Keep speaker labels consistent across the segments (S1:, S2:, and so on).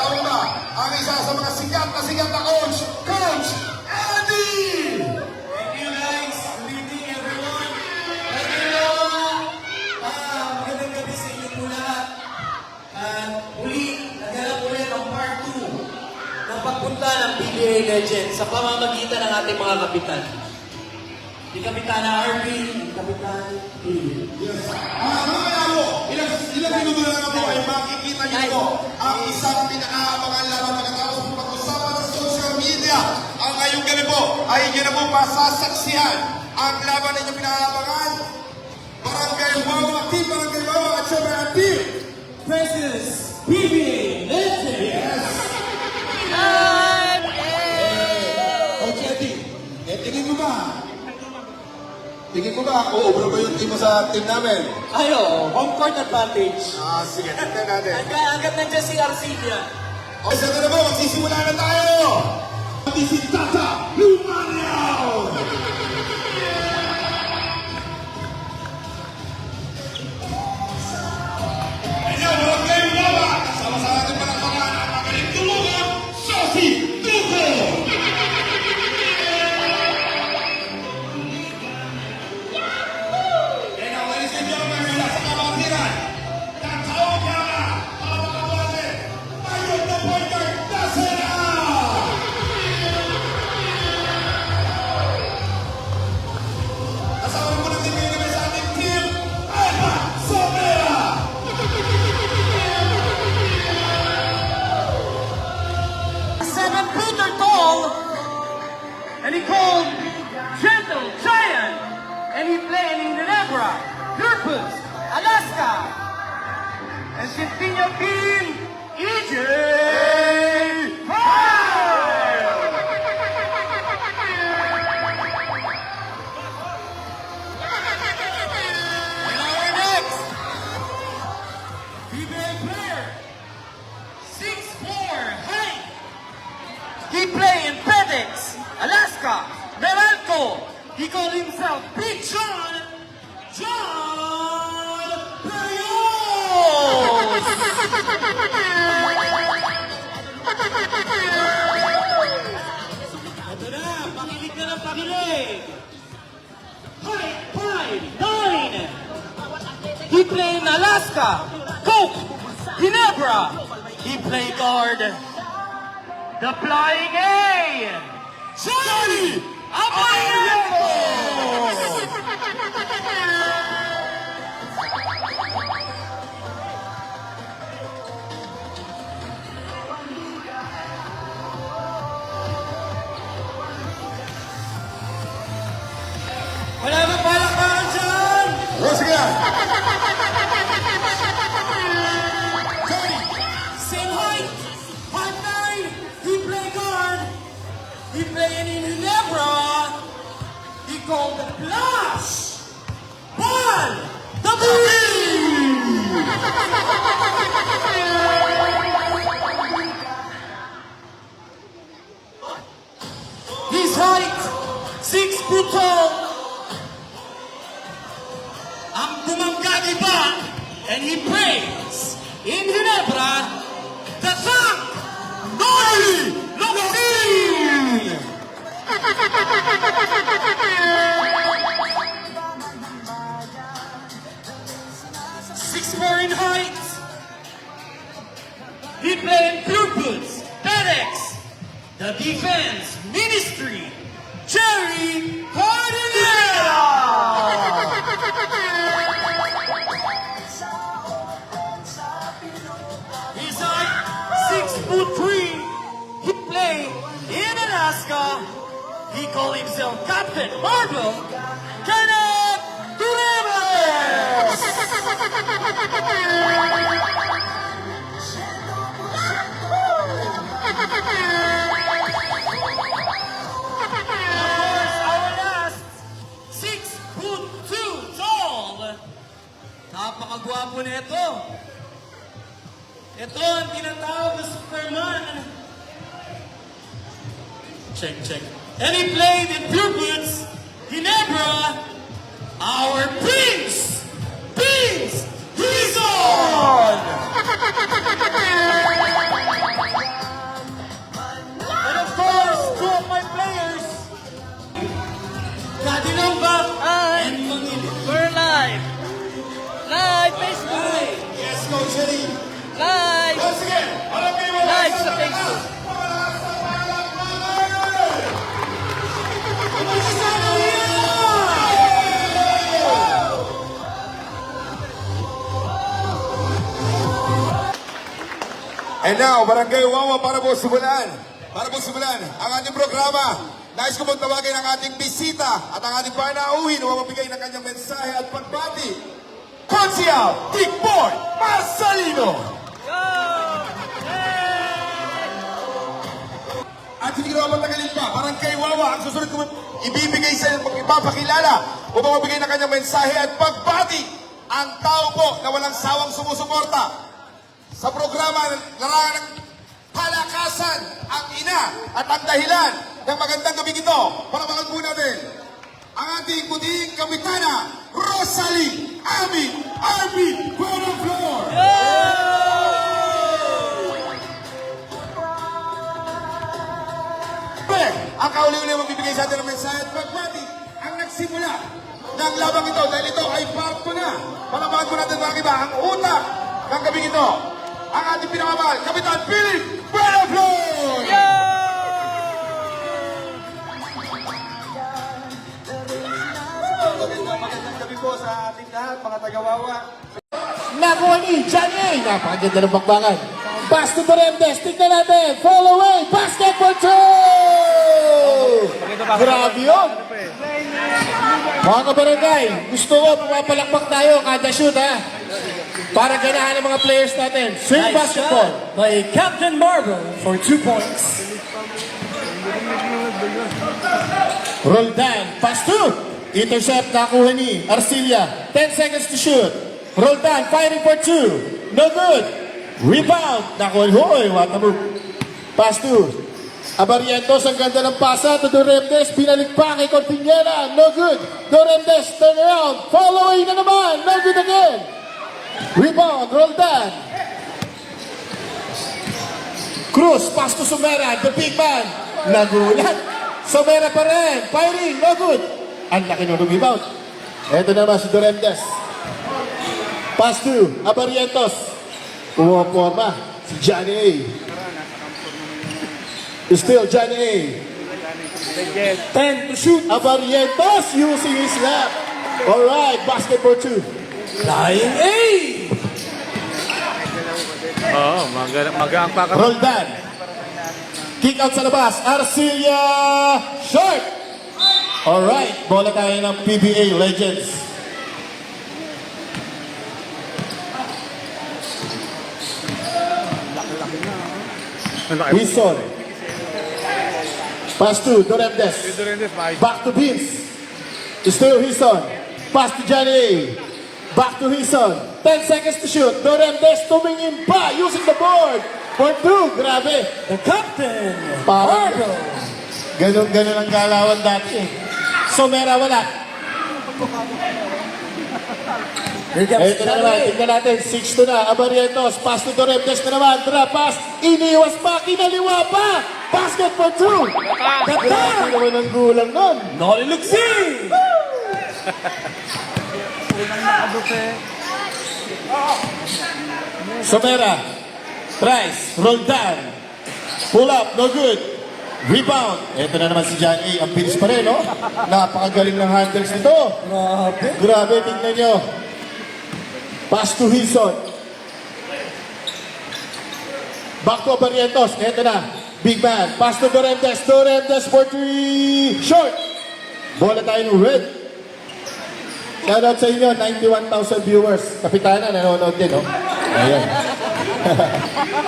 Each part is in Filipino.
S1: kasama na ang isa sa mga sikat na coach, Coach Andy!
S2: Thank you guys. Good evening everyone. Magandang gabi sa inyo po lahat. At muli, naganap ulit ang part 2 ng pagpunta ng PBA Legends sa pamamagitan ng ating mga kapitan. Si Kapitana Arvin, Kapitan Phil.
S1: Yes. Mamaya po, ilang minuto na lang po ay makikita niyo po ang isang pinakaabangan laban pagkatapos po pag-usapan sa social media. Ang ngayong gabi po ay inyo na po masasaksihan ang laban ninyo pinakaabangan. Barangay Wawa Team, Barangay Wawa at syempre ang team
S2: Versus PBA Legends.
S1: Yes. Coach Eddie, tingin mo ba? Tingin mo ba, uubra ba yung team mo sa team namin?
S2: Ayo, home court advantage.
S1: Sige, tignan natin.
S2: Hanggat nandiyan si Arcidia.
S1: O, isa na po, magsisimula na tayo! Pati si Tata Lumaniao! Ayan, Barangay Wawa! Kasama sa ating palakpakan ang magaling tulungan, Sosi Duco! And now, ladies and gentlemen, mula sa kabatiran, tatawag ka na para makawalan Mayon na Pointer Dasera! Kasama mo ng team kami sa ating team, Alba Sobera!
S2: Seven-footer tall, and he called Gentle Giant, and he played in Ginebra, Purpose, Alaska, and Centennial Team, EJ Fire! And our next PBA player, 6'4" height. He played in FedEx, Alaska, Meralco. He called himself Big John Perios. Ito na, pakilig ka ng pakilig. Height 5'9". He played in Alaska, Coke, Ginebra. He played guard. The Flying A! Johnny Abayero! Wala bang palakpakan dyan?
S1: O, sige!
S2: Same height, 5'9". He play guard. He playing in Ginebra. He called the Flash. One, the His height, 6 foot tall. Ang bumangga iba, and he plays in Ginebra, the Tank, Nori Locsin! 6'4" in height. He played in Purpose, FedEx, the Defense Ministry, Jerry Cordillera! He's height 6'3". He played in Alaska. He called himself Captain Marvel, Kenneth Tureves! Of course, our last 6'2" tall. Napakagwapo nito. Ito ang tinatawag na Superman. Check. And he played in Pure Boots, Ginebra, our Prince Rizon!
S1: And now, Barangay Wawa para po simulan. Para po simulan ang ating programa. Nais ko pong tawagin ang ating bisita at ang ating panauhin na magbigay ng kanyang mensahe at pagbati. Konsyal Tikboy Marcelino! At hindi ko naman tagalin pa, Barangay Wawa, ang susunod ko ibibigay sa ipapakilala upang magbigay ng kanyang mensahe at pagbati ang tao po na walang sawang sumusuporta sa programa Larangan ng Palakasan, ang ina at ang dahilan ng magandang gabi ito. Palakpakan po natin ang ating puting kapitana, Rosalie Ami Arvin Buenaflor. Ang kauli-uli magbibigay sa atin ng mensahe at pagbati ang nagsimula ng labang ito dahil ito ay part 2 na. Palakpakan po natin mga kiba, ang utak ng gabi ito, ang ating pinakamahal, Kapitan Philip Buenaflor!
S3: Magandang gabi po sa ating lahat, mga taga-Wawa.
S4: Nakuha ni Johnny. Napakaganda ng bakbakan. Pass to Beremdes. Tignan natin. Fall away. Basketball two! Grabe yun. Mga kabarangay, gusto ko pumapalakpak tayo kada shoot ha. Para ganahan ng mga players natin. Swing basketball.
S2: By Captain Marvel for 2 points.
S4: Roldan. Pass to. Intercept. Nakuha ni Arcilia. 10 seconds to shoot. Roldan firing for 2. No good. Rebound. Nakuha. Hoy, what a move. Pass to Abarientos. Ang ganda ng pasa to Doremdes. Pinalik pa kay Cortiñera. No good. Doremdes turn around. Following na naman. No good again. Rebound. Roldan. Cruz. Pass to Somera. The big man. Nagulat. Somera pa rin. Firing. No good. Ang laki ng rebound. Ito naman si Doremdes. Pass to Abarientos. Pumaporma si Johnny A. Still Johnny A. 10 to shoot. Abarientos using his lap. Alright, basketball 2.
S2: Flying A!
S3: Oo, magang pa ka.
S4: Roldan. Kick out sa labas. Arcilia. Short. Alright, bola tayo ng PBA Legends. Wilson. Pass to Doremdes. Back to Vince. Still Wilson. Pass to Johnny. Back to Wilson. 10 seconds to shoot. Doremdes tumingin pa using the board. For 2. Grabe.
S2: The Captain
S4: Parang
S2: Marvel.
S4: ganun ang galawan dati eh. Somera wala.
S2: Here comes
S4: Ito na naman,
S2: Johnny.
S4: tignan natin, 6-2 na, Abarientos, pass to Doremdes na naman, drop pass, iniwas pa, kinaliwa pa, basket for 2. Grabe naman ang gulang nun.
S2: Noli Luxi!
S4: Somera, Price, Roldan, pull up, no good. Rebound. Ito na naman si John A. Ang bilis pa rin, no? Napakagaling ng handles nito.
S2: Grabe.
S4: Grabe, tingnan nyo. Pass to Wilson. Back to Abarientos. Ito na. Big man. Pass to Doremdes. Doremdes for 3. Short. Bola tayo ng red. Shoutout sa inyo. 91,000 viewers. Kapitana, nanonood din, no? Ayan.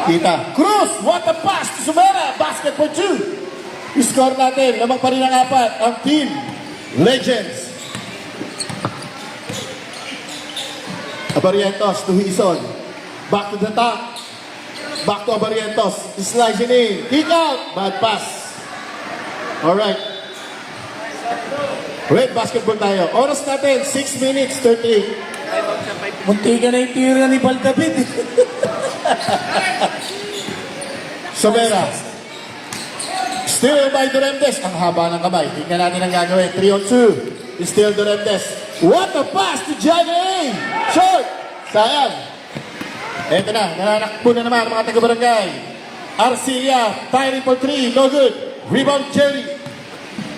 S4: Kita. Cruz. What a pass to Sumera. Basket for 2. Score natin. Lamang pa rin ang 4. Ang team. Legends. Abarientos to Hison. Back to the top. Back to Abarientos. Slicing in. Kick out. Bad pass. Alright. Red basketball tayo. Oras natin, 6 minutes, 38.
S2: Munti ka na yung tira ni Baldabid.
S4: Somera. Still by Doremdes. Ang haba ng kamay. Tingnan natin ang gagawin. 3 on 2. Still Doremdes. What a pass to Johnny! Short! Sayang. Eto na. Nananakbo na naman ang mga taga-barangay. Arcilia. Firing for 3. No good. Rebound Jerry.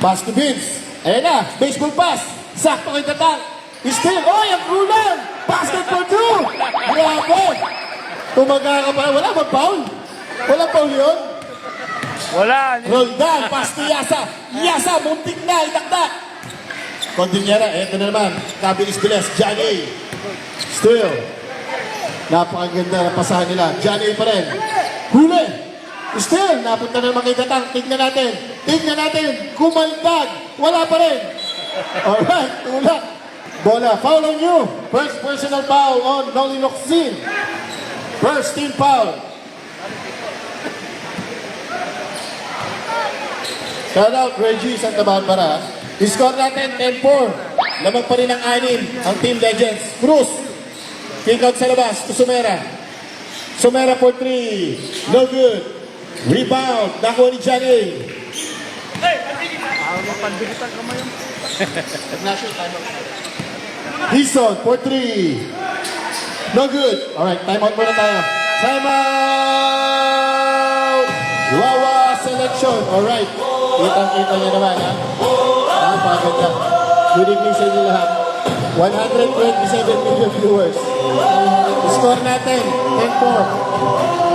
S4: Pass to Vince. Ayan na. Baseball pass. Sakto kay Tatang. Still. Oy! Ang kulang! Basket for 2! Grabe! Tumaga ka pa. Wala bang foul? Walang foul yun?
S3: Wala.
S4: Roldan, pass to Yasa. Yasa, muntik na, itaktak. Condinera, eto na naman. Kabilis-bilis, Johnny. Still. Napakaganda ng pasahan nila. Johnny pa rin. Huli. Still, napunta na naman kay Tatang. Tignan natin. Tignan natin. Kumaldag. Wala pa rin. Alright, tulak. Bola, foul on you. First personal foul on Noli Locsin. First team foul. Shout out Reggie Santa Barbara. Score natin 10-4. Lamang pa rin ang 6 ang Team Legends. Cruz. Kick out sa labas to Sumera. Sumera for 3. No good. Rebound. Nakuha ni Johnny. Dison for 3. No good. Alright, time out muna tayo. Time out! Wawa selection. Alright. Kitang-kita niyo naman, ha? Napaganda. Good evening sa inyo lahat. 127 million viewers. Score natin, 10-4.